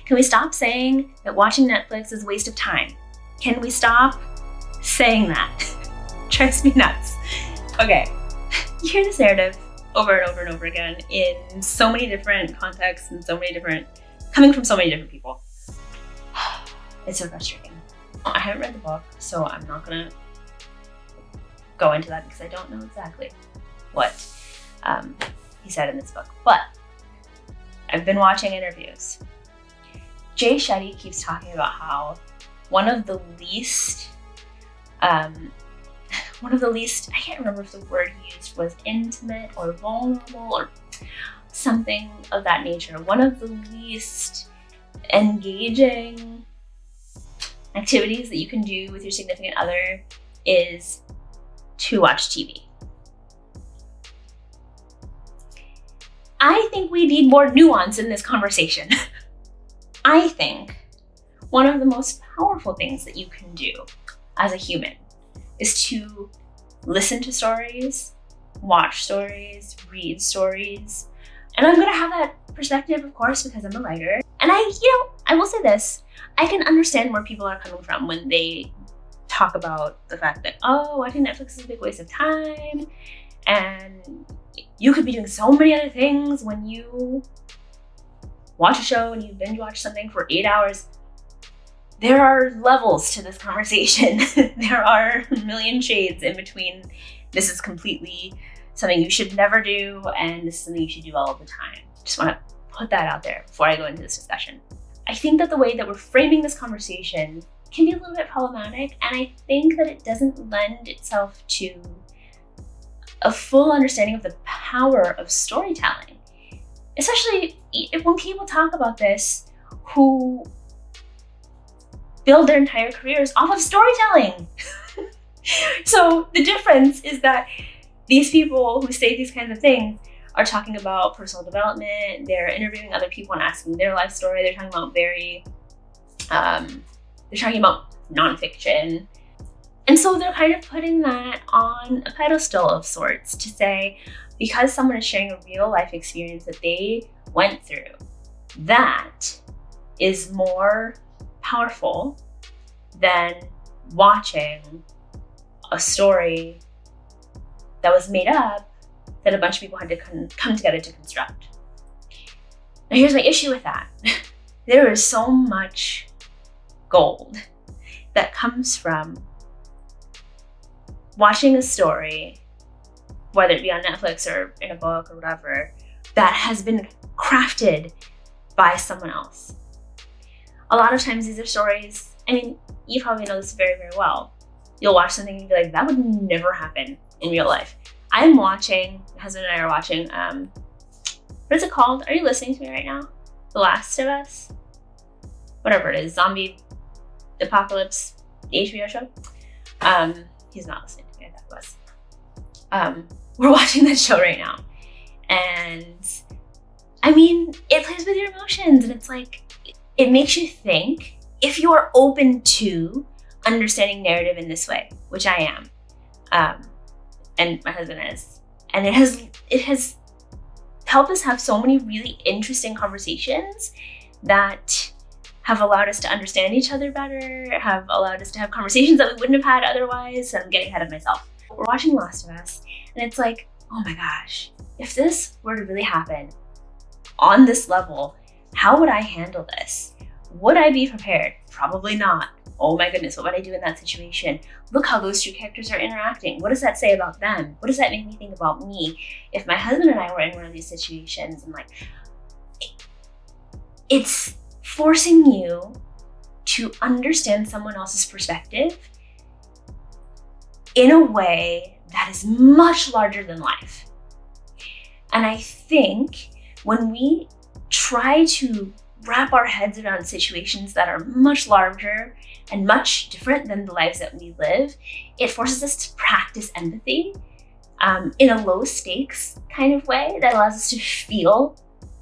Can we stop saying that watching Netflix is a waste of time? Can we stop saying that? Drives me nuts. Okay, you hear this narrative over and over and over again in so many different contexts and coming from so many different people. It's so frustrating. I haven't read the book, so I'm not gonna go into that because I don't know exactly what he said in this book, but I've been watching interviews. Jay Shetty keeps talking about how one of the least, I can't remember if the word he used was intimate or vulnerable or something of that nature. One of the least engaging activities that you can do with your significant other is to watch TV. I think we need more nuance in this conversation. I think one of the most powerful things that you can do as a human is to listen to stories, watch stories, read stories. And I'm gonna have that perspective, of course, because I'm a writer. And I will say this, I can understand where people are coming from when they talk about the fact that, oh, watching Netflix is a big waste of time, and you could be doing so many other things when you watch a show and you binge watch something for 8 hours. There are levels to this conversation. There are a million shades in between. This is completely something you should never do, and this is something you should do all of the time. Just want to put that out there before I go into this discussion. I think that the way that we're framing this conversation can be a little bit problematic, and I think that it doesn't lend itself to a full understanding of the power of storytelling. Especially when people talk about this who build their entire careers off of storytelling. So the difference is that these people who say these kinds of things are talking about personal development, they're interviewing other people and asking their life story, they're talking about they're talking about nonfiction. And so they're kind of putting that on a pedestal of sorts to say, because someone is sharing a real life experience that they went through, that is more powerful than watching a story that was made up that a bunch of people had to come together to construct. Now here's my issue with that. There is so much gold that comes from watching a story, whether it be on Netflix or in a book or whatever, that has been crafted by someone else. A lot of times these are stories, I mean, you probably know this very, very well. You'll watch something and be like, that would never happen in real life. My husband and I are watching, what is it called? Are you listening to me right now? The Last of Us? Whatever it is, zombie apocalypse, the HBO show. He's not listening to me, I thought it was. We're watching that show right now. And I mean, it plays with your emotions, and it's like, it makes you think if you are open to understanding narrative in this way, which I am. And my husband is. And it has helped us have so many really interesting conversations that have allowed us to understand each other better, have allowed us to have conversations that we wouldn't have had otherwise. I'm getting ahead of myself. We're watching Last of Us, and it's like, oh my gosh, if this were to really happen on this level, how would I handle this? Would I be prepared? Probably not. Oh my goodness, what would I do in that situation? Look how those two characters are interacting. What does that say about them? What does that make me think about me? If my husband and I were in one of these situations, and like, it's forcing you to understand someone else's perspective in a way that is much larger than life. And I think when we try to wrap our heads around situations that are much larger and much different than the lives that we live, it forces us to practice empathy in a low stakes kind of way that allows us to feel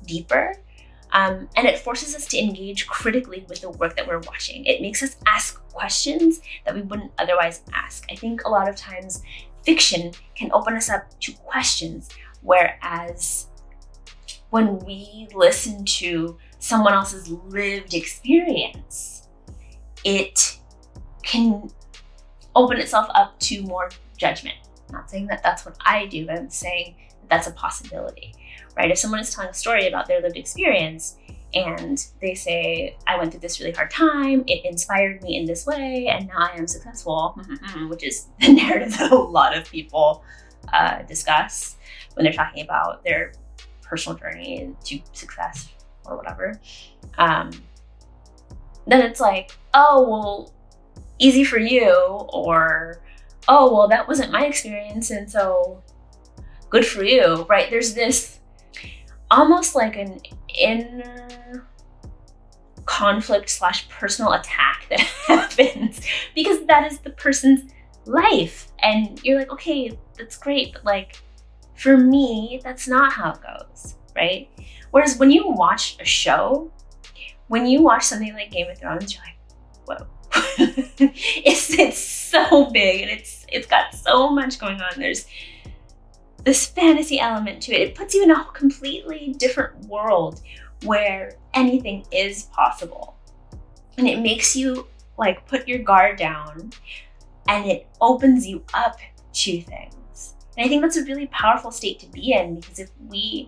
deeper. And it forces us to engage critically with the work that we're watching. It makes us ask questions that we wouldn't otherwise ask. I think a lot of times fiction can open us up to questions, whereas when we listen to someone else's lived experience, it can open itself up to more judgment. I'm not saying that that's what I do, but I'm saying that that's a possibility, right? If someone is telling a story about their lived experience and they say, I went through this really hard time, it inspired me in this way, and now I am successful, which is the narrative that a lot of people discuss when they're talking about their personal journey to success or whatever, then it's like, oh, well, easy for you, or, oh, well, that wasn't my experience, and so good for you, right? There's this almost like an inner conflict / personal attack that happens because that is the person's life. And you're like, okay, that's great, but like, for me, that's not how it goes, right? Whereas when you watch a show, when you watch something like Game of Thrones, you're like, whoa. it's so big, and it's got so much going on. There's this fantasy element to it. It puts you in a completely different world where anything is possible. And it makes you like put your guard down, and it opens you up to things. And I think that's a really powerful state to be in, because if we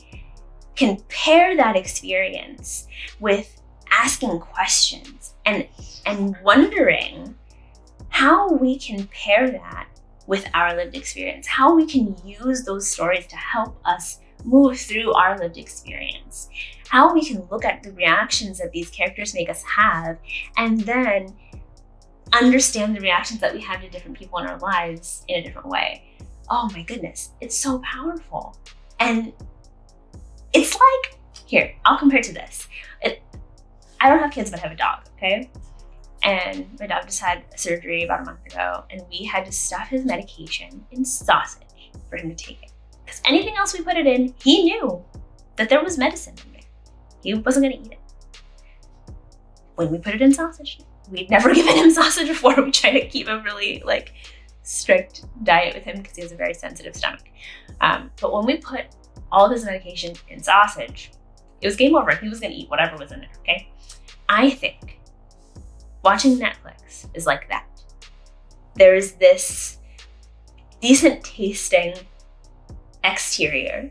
can pair that experience with asking questions and wondering how we can pair that with our lived experience, how we can use those stories to help us move through our lived experience, how we can look at the reactions that these characters make us have, and then understand the reactions that we have to different people in our lives in a different way. Oh my goodness, it's so powerful. And it's like, here, I'll compare it to this. I don't have kids, but I have a dog, okay? And my dog just had a surgery about a month ago, and we had to stuff his medication in sausage for him to take it. Because anything else we put it in, he knew that there was medicine in there. He wasn't gonna eat it. When we put it in sausage, we'd never given him sausage before. We tried to keep a really like strict diet with him because he has a very sensitive stomach. But when we put all of his medication in sausage, it was game over. He was gonna eat whatever was in there, okay? I think watching Netflix is like that. There's this decent tasting exterior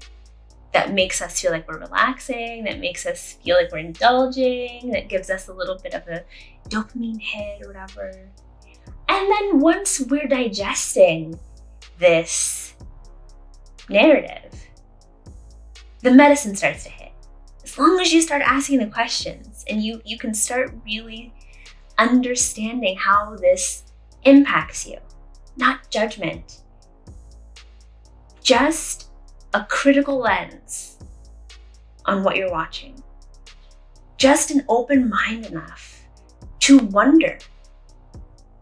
that makes us feel like we're relaxing, that makes us feel like we're indulging, that gives us a little bit of a dopamine hit or whatever. And then once we're digesting this narrative, the medicine starts to hit. As long as you start asking the questions and you can start really understanding how this impacts you. Not judgment, just a critical lens on what you're watching. Just an open mind enough to wonder,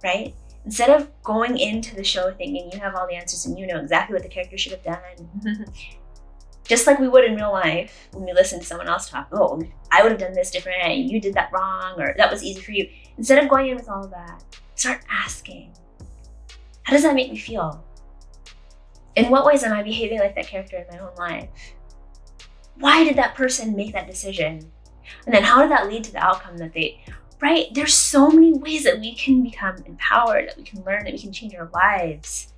right? Instead of going into the show thinking you have all the answers and you know exactly what the character should have done. Just like we would in real life when we listen to someone else talk, oh, I would have done this different, and you did that wrong, or that was easy for you. Instead of going in with all of that, start asking, how does that make me feel? In what ways am I behaving like that character in my own life? Why did that person make that decision? And then how did that lead to the outcome that they, right? There's so many ways that we can become empowered, that we can learn, that we can change our lives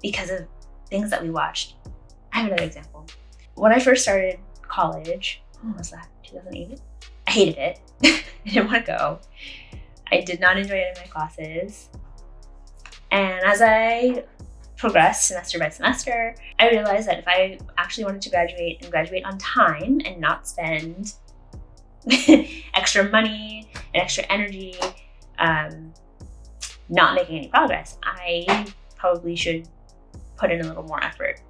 because of things that we watched. I have another example. When I first started college, when was that, 2008? I hated it. I didn't want to go. I did not enjoy any of my classes. And as I progressed semester by semester, I realized that if I actually wanted to graduate and graduate on time and not spend extra money and extra energy not making any progress, I probably should put in a little more effort.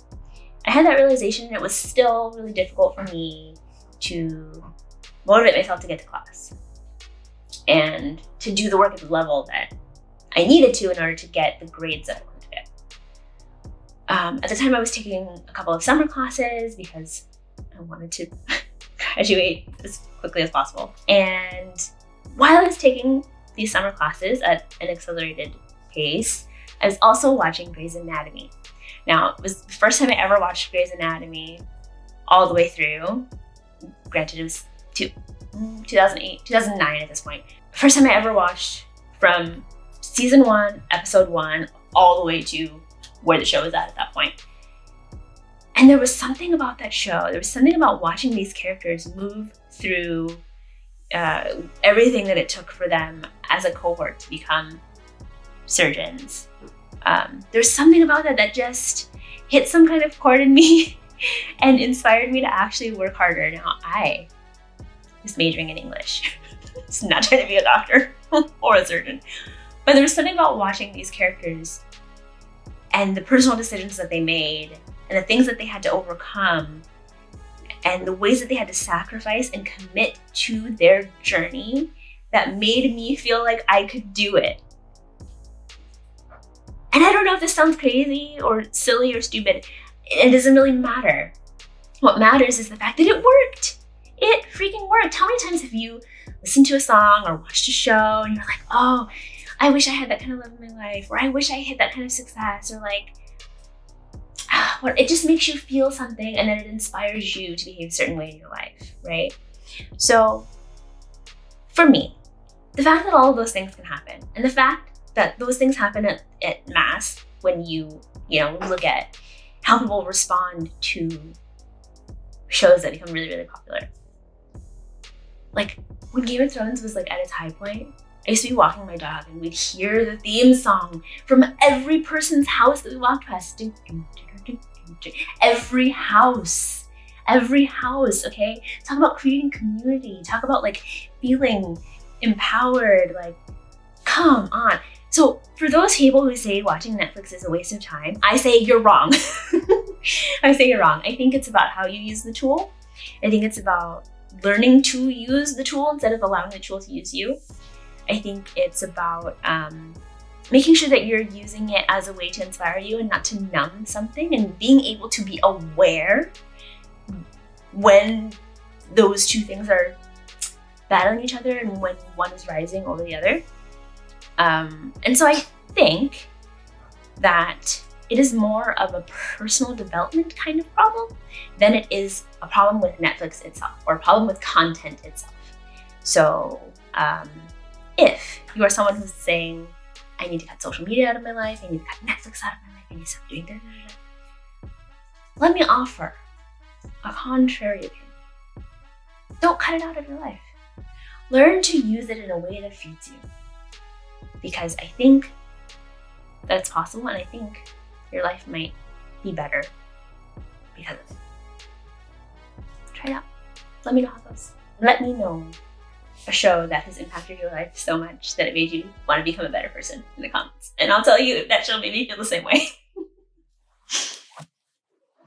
I had that realization, and it was still really difficult for me to motivate myself to get to class and to do the work at the level that I needed to in order to get the grades that I wanted to get. At the time, I was taking a couple of summer classes because I wanted to graduate as quickly as possible. And while I was taking these summer classes at an accelerated pace, I was also watching Grey's Anatomy. Now, it was the first time I ever watched Grey's Anatomy all the way through. Granted, it was 2008, 2009 at this point. First time I ever watched from season 1, episode 1, all the way to where the show was at that point. And there was something about that show. There was something about watching these characters move through everything that it took for them as a cohort to become surgeons. There's something about that just hit some kind of chord in me and inspired me to actually work harder. Now, I was majoring in English. It's not trying to be a doctor or a surgeon. But there was something about watching these characters and the personal decisions that they made and the things that they had to overcome and the ways that they had to sacrifice and commit to their journey that made me feel like I could do it. And I don't know if this sounds crazy or silly or stupid. It doesn't really matter. What matters is the fact that it worked. It freaking worked. How many times have you listened to a song or watched a show and you're like, oh, I wish I had that kind of love in my life, or I wish I had that kind of success, or like, it just makes you feel something and then it inspires you to behave a certain way in your life, right? So for me, the fact that all of those things can happen and the fact that those things happen at mass when you look at how people respond to shows that become really, really popular. Like when Game of Thrones was like at its high point, I used to be walking my dog and we'd hear the theme song from every person's house that we walked past. Every house, okay? Talk about creating community. Talk about like feeling empowered, like, come on. So for those people who say watching Netflix is a waste of time, I say you're wrong. I say you're wrong. I think it's about how you use the tool. I think it's about learning to use the tool instead of allowing the tool to use you. I think it's about making sure that you're using it as a way to inspire you and not to numb something, and being able to be aware when those two things are battling each other and when one is rising over the other. And so I think that it is more of a personal development kind of problem than it is a problem with Netflix itself or a problem with content itself. So if you are someone who's saying, I need to cut social media out of my life, I need to cut Netflix out of my life, I need to stop doing that, let me offer a contrary opinion. Don't cut it out of your life. Learn to use it in a way that feeds you. Because I think that it's possible, and I think your life might be better because of it. Try it out. Let me know how it goes. Let me know a show that has impacted your life so much that it made you want to become a better person in the comments. And I'll tell you if that show made me feel the same way.